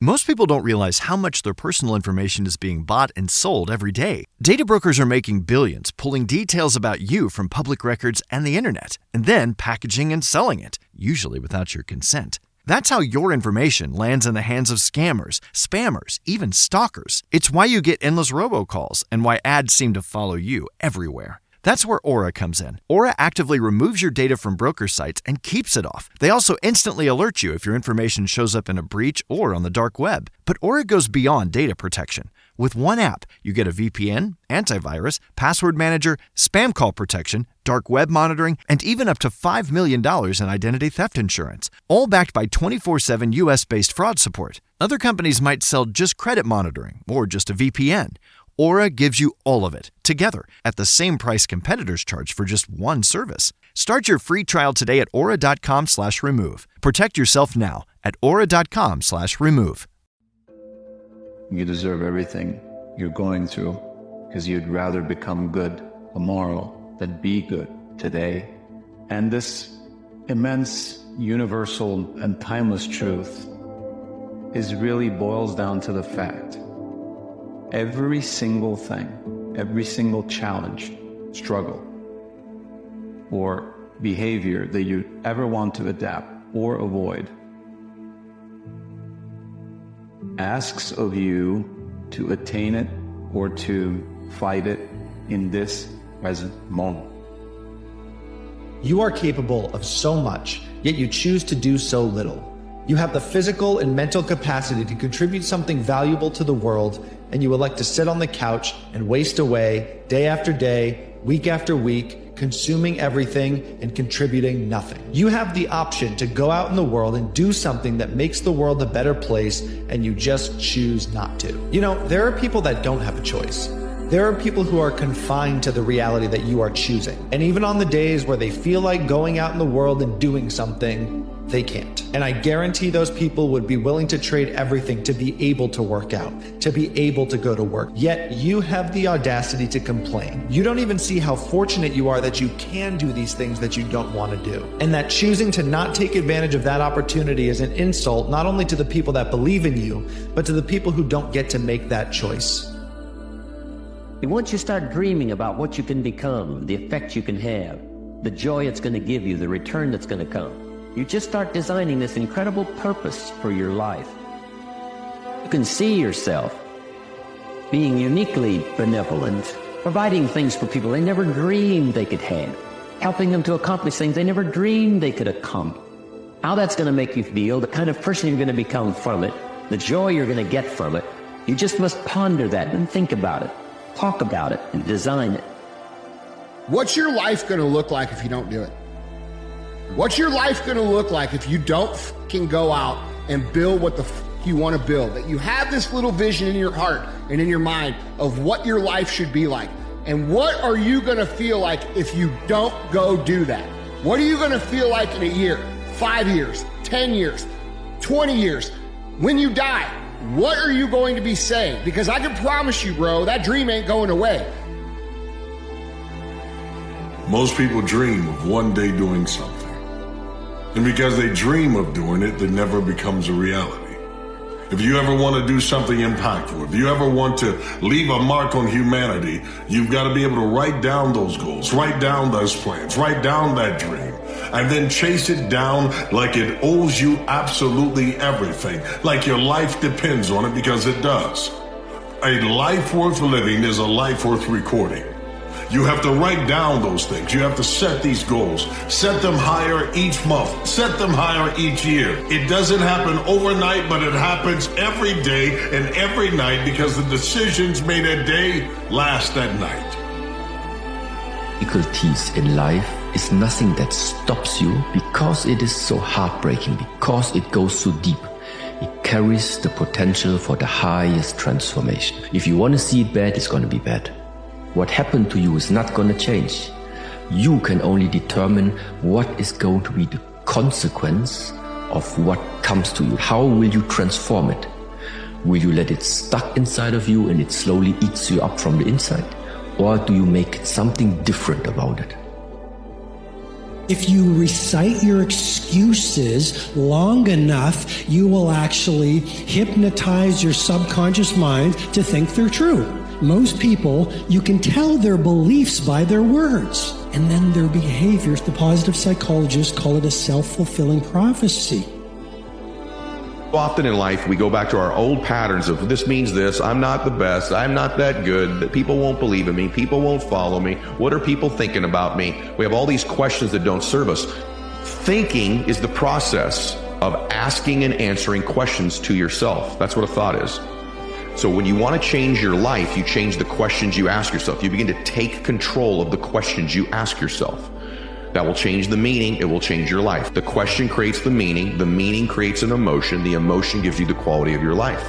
Most people don't realize how much their personal information is being bought and sold every day. Data brokers are making billions, pulling details about you from public records and the internet, and then packaging and selling it, usually without your consent. That's how your information lands in the hands of scammers, spammers, even stalkers. It's why you get endless robocalls and why ads seem to follow you everywhere. That's where Aura comes in. Aura actively removes your data from broker sites and keeps it off. They also instantly alert you if your information shows up in a breach or on the dark web. But Aura goes beyond data protection. With one app, you get a VPN, antivirus, password manager, spam call protection, dark web monitoring, and even up to $5 million in identity theft insurance, all backed by 24/7 US-based fraud support. Other companies might sell just credit monitoring or just a VPN. Aura gives you all of it, together, at the same price competitors charge for just one service. Start your free trial today at aura.com/remove. Protect yourself now at aura.com/remove. You deserve everything you're going through because you'd rather become good tomorrow than be good today. And this immense, universal, and timeless truth really boils down to the fact every single thing, every single challenge, struggle, or behavior that you ever want to adapt or avoid asks of you to attain it or to fight it in this present moment. You are capable of so much, yet you choose to do so little. You have the physical and mental capacity to contribute something valuable to the world, and you elect to sit on the couch and waste away day after day, week after week, consuming everything and contributing nothing. You have the option to go out in the world and do something that makes the world a better place, and you just choose not to. You know, there are people that don't have a choice. There are people who are confined to the reality that you are choosing. And even on the days where they feel like going out in the world and doing something, they can't. And I guarantee those people would be willing to trade everything to be able to work out, to be able to go to work. Yet you have the audacity to complain. You don't even see how fortunate you are that you can do these things that you don't want to do. And that choosing to not take advantage of that opportunity is an insult not only to the people that believe in you, but to the people who don't get to make that choice. Once you start dreaming about what you can become, the effect you can have, the joy it's going to give you, the return that's going to come, you just start designing this incredible purpose for your life. You can see yourself being uniquely benevolent, providing things for people they never dreamed they could have, helping them to accomplish things they never dreamed they could accomplish. How that's going to make you feel, the kind of person you're going to become from it, the joy you're going to get from it, you just must ponder that and think about it, talk about it, and design it. What's your life going to look like if you don't do it? What's your life going to look like if you don't fucking go out and build what the you want to build? That you have this little vision in your heart and in your mind of what your life should be like. And what are you going to feel like if you don't go do that? What are you going to feel like in a year, 5 years, 10 years, 20 years? When you die, what are you going to be saying? Because I can promise you, bro, that dream ain't going away. Most people dream of one day doing something. And because they dream of doing it, it never becomes a reality. If you ever want to do something impactful, if you ever want to leave a mark on humanity, you've got to be able to write down those goals, write down those plans, write down that dream, and then chase it down like it owes you absolutely everything, like your life depends on it, because it does. A life worth living is a life worth recording. You have to write down those things. You have to set these goals. Set them higher each month. Set them higher each year. It doesn't happen overnight, but it happens every day and every night because the decisions made a day last at night. Difficulties in life is nothing that stops you because it is so heartbreaking, because it goes so deep. It carries the potential for the highest transformation. If you want to see it bad, it's going to be bad. What happened to you is not going to change. You can only determine what is going to be the consequence of what comes to you. How will you transform it? Will you let it stuck inside of you and it slowly eats you up from the inside? Or do you make something different about it? If you recite your excuses long enough, you will actually hypnotize your subconscious mind to think they're true. Most people, you can tell their beliefs by their words, and then their behaviors. The positive psychologists call it a self-fulfilling prophecy. Often in life, we go back to our old patterns of this means this, I'm not the best, I'm not that good, people won't believe in me, people won't follow me, what are people thinking about me? We have all these questions that don't serve us. Thinking is the process of asking and answering questions to yourself. That's what a thought is. So when you want to change your life, you change the questions you ask yourself. You begin to take control of the questions you ask yourself. That will change the meaning, it will change your life. The question creates the meaning creates an emotion, the emotion gives you the quality of your life.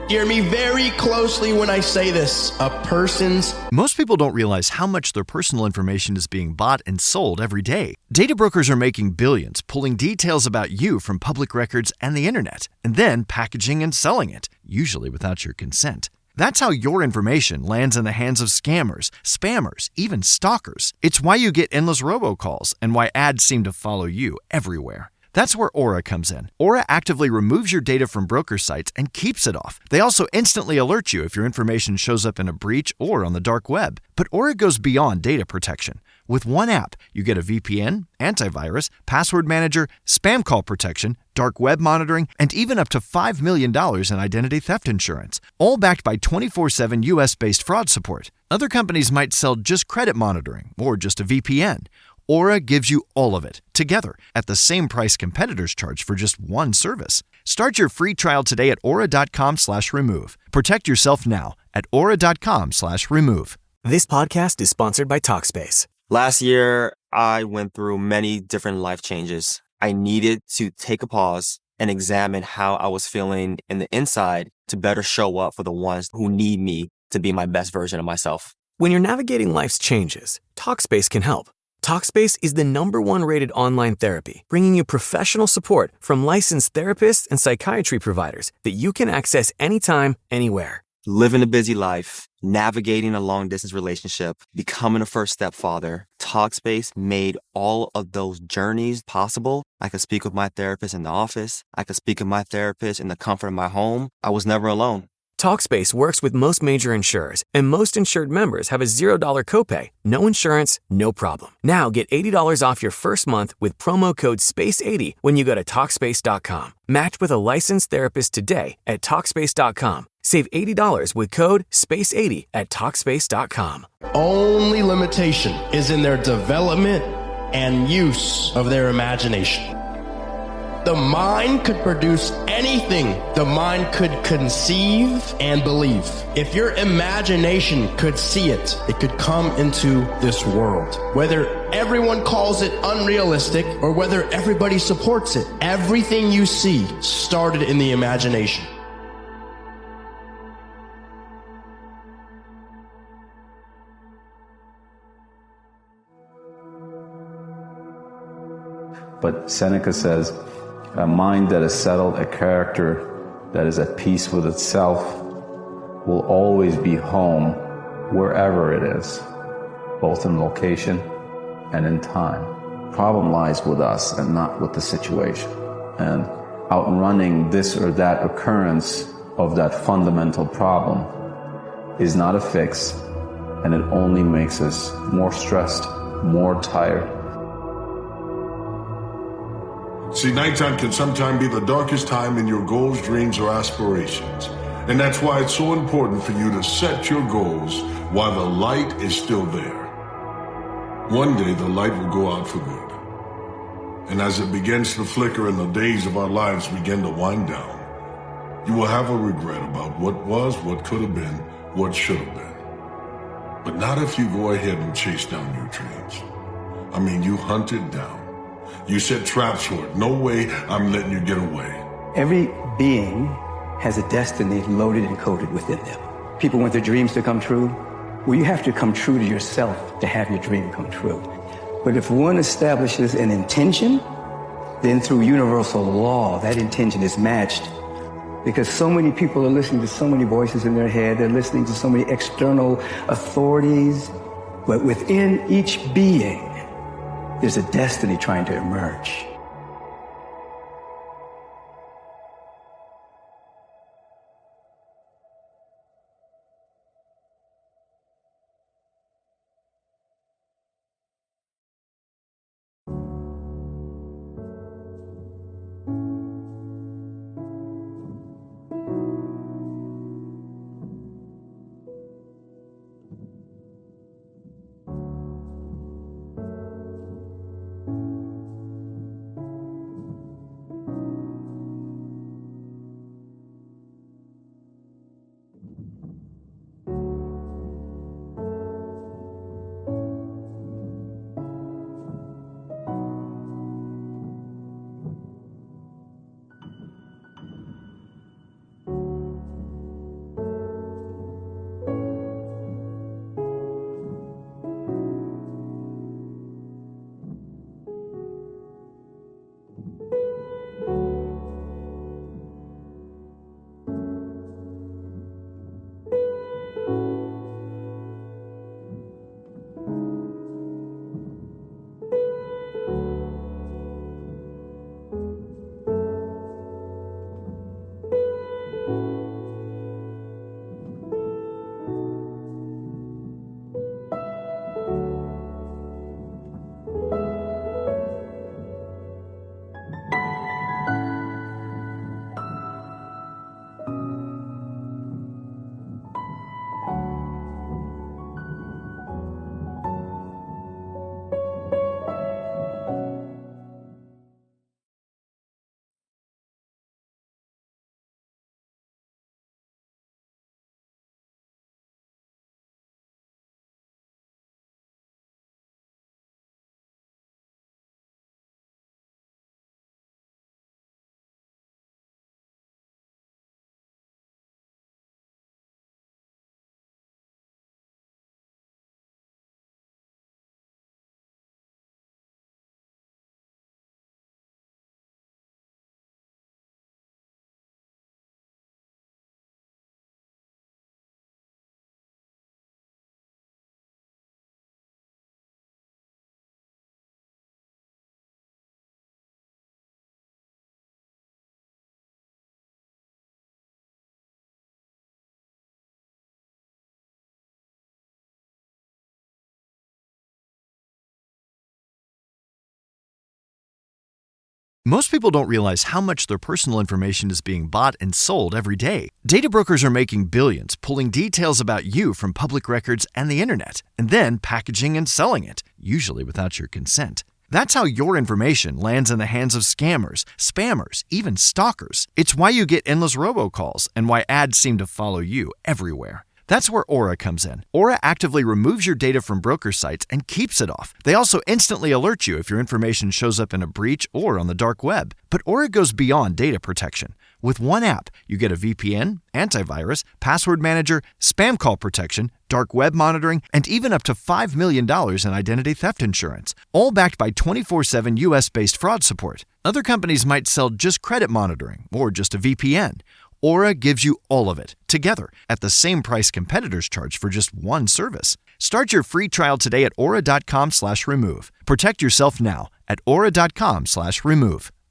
Hear me very closely when I say this. Most people don't realize how much their personal information is being bought and sold every day. Data brokers are making billions, pulling details about you from public records and the internet, and then packaging and selling it, usually without your consent. That's how your information lands in the hands of scammers, spammers, even stalkers. It's why you get endless robocalls and why ads seem to follow you everywhere. That's where Aura comes in. Aura actively removes your data from broker sites and keeps it off. They also instantly alert you if your information shows up in a breach or on the dark web. But Aura goes beyond data protection. With one app, you get a VPN, antivirus, password manager, spam call protection, dark web monitoring, and even up to $5 million in identity theft insurance, all backed by 24/7 US-based fraud support. Other companies might sell just credit monitoring or just a VPN. Aura gives you all of it, together, at the same price competitors charge for just one service. Start your free trial today at aura.com/remove. Protect yourself now at aura.com/remove. This podcast is sponsored by Talkspace. Last year, I went through many different life changes. I needed to take a pause and examine how I was feeling in the inside to better show up for the ones who need me to be my best version of myself. When you're navigating life's changes, Talkspace can help. Talkspace is the #1 rated online therapy, bringing you professional support from licensed therapists and psychiatry providers that you can access anytime, anywhere. Living a busy life, navigating a long-distance relationship, becoming a first-step father, Talkspace made all of those journeys possible. I could speak with my therapist in the office. I could speak with my therapist in the comfort of my home. I was never alone. Talkspace works with most major insurers, and most insured members have a $0 copay. No insurance, no problem. Now get $80 off your first month with promo code SPACE80 when you go to Talkspace.com. Match with a licensed therapist today at Talkspace.com. Save $80 with code SPACE80 at Talkspace.com. Only limitation is in their development and use of their imagination. The mind could produce anything the mind could conceive and believe. If your imagination could see it, it could come into this world. Whether everyone calls it unrealistic or whether everybody supports it, everything you see started in the imagination. But Seneca says, a mind that is settled, a character that is at peace with itself, will always be home wherever it is, both in location and in time. Problem lies with us and not with the situation. And outrunning this or that occurrence of that fundamental problem is not a fix, and it only makes us more stressed, more tired. See, nighttime can sometimes be the darkest time in your goals, dreams, or aspirations. And that's why it's so important for you to set your goals while the light is still there. One day the light will go out for good. And as it begins to flicker and the days of our lives begin to wind down, you will have a regret about what was, what could have been, what should have been. But not if you go ahead and chase down your dreams. I mean, you hunt it down. You set traps for it. No way I'm letting you get away. Every being has a destiny loaded and coded within them. People want their dreams to come true. Well, you have to come true to yourself to have your dream come true. But if one establishes an intention, then through universal law, that intention is matched. Because so many people are listening to so many voices in their head. They're listening to so many external authorities. But within each being, There's a destiny trying to emerge. Most people don't realize how much their personal information is being bought and sold every day. Data brokers are making billions, pulling details about you from public records and the internet, and then packaging and selling it, usually without your consent. That's how your information lands in the hands of scammers, spammers, even stalkers. It's why you get endless robocalls and why ads seem to follow you everywhere. That's where Aura comes in. Aura actively removes your data from broker sites and keeps it off. They also instantly alert you if your information shows up in a breach or on the dark web. But Aura goes beyond data protection. With one app, you get a VPN, antivirus, password manager, spam call protection, dark web monitoring, and even up to $5 million in identity theft insurance, all backed by 24/7 US-based fraud support. Other companies might sell just credit monitoring or just a VPN. Aura gives you all of it, together, at the same price competitors charge for just one service. Start your free trial today at aura.com/remove. Protect yourself now at aura.com/remove.